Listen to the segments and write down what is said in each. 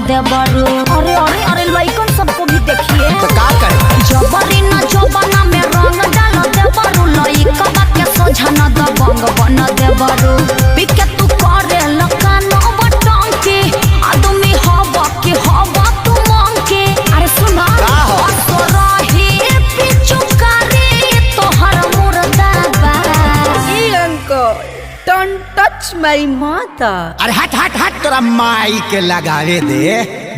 देवरू। अरे अरे अरे लइकन सबको भी देखिए तो का करे जबरी न जबना में रंग डाल देवरू लइका के सोझा न दबंग बन देवरू। पिके तू करे लकानो बटन के आदमी हवा के हवा तू मांग के। अरे सुना का हो रही पिचु करे तोहर मुर्दाबा। Uncle don't touch my mother. अरे हट हट हट तोरा माई के लगावे दे।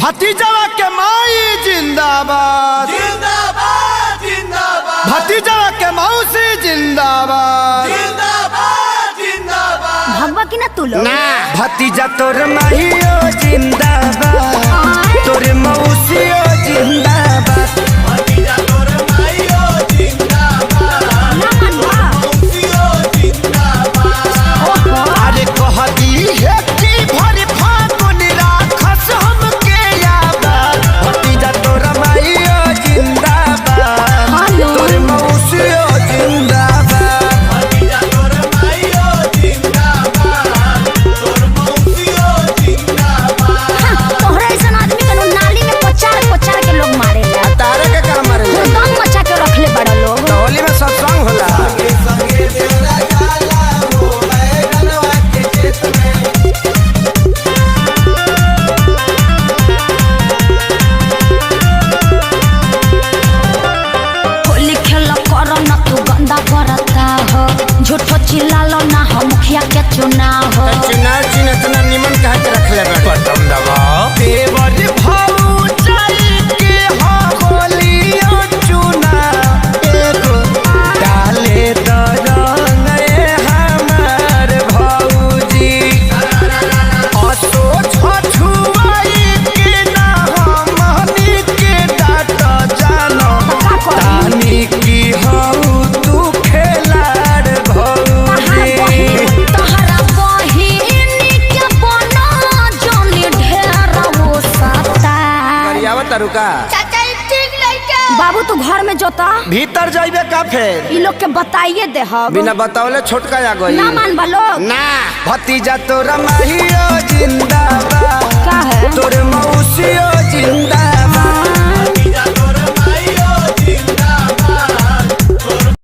भतीजवा के माई जिंदाबाद जिंदाबाद जिंदाबाद भतीजवा के मौसी जिंदाबाद जिंदाबाद जिंदाबाद। भगवा की ना तू लोग ना भतीजा तोर माहियो जिंदाबाद तोर मौसियो जिंदाबाद भतीजा तोर माईयो जिंदाबाद ना मनवा मौसियो जिंदाबाद। अरे कहती है कि भर फागुन राखस हमके याद भतीजा तोर माहियो जिंदाबाद हेलो तोर मौसियो जिंदाबाद भतीजा तोर माईयो जिंदाबाद तोर मौसियो जिंदाबाद। तोहरा ऐसा आदमी के नाली में पचार पचार के लोग मारे तारे के काम मारे दम मचा के रखले बड़ा लोग। होली में सत्संग होला संगे देवरा जाला हो बैगनवा के खेत में। होली खेल कर न तू गंदा करता हो झूठो चिल्लालो ना हो मुखिया के चुनाव हो। चुनाव चिन्ह इतना निमन कहा के रख ले बटन दबाओ देवर भाऊ चल के हो होलियो चुना एगो डाले द रंग ए हमार भौजी असो छछुआई के ना हमनी के डाट जानो तानी की हऊ तू खेलाड़ भौजी तोहरा बहिनी के बना जोनी ढेर वो सता। रुका बाबू तू घर में जोता भीतर जाइबे का फेर इ लोग के बताइए दे हम बिना बतावले छोटका आ गई ना मान लोग ना भतीजा तोरा माहियो जिंदाबाद का है तोर मौसियो जिंदाबाद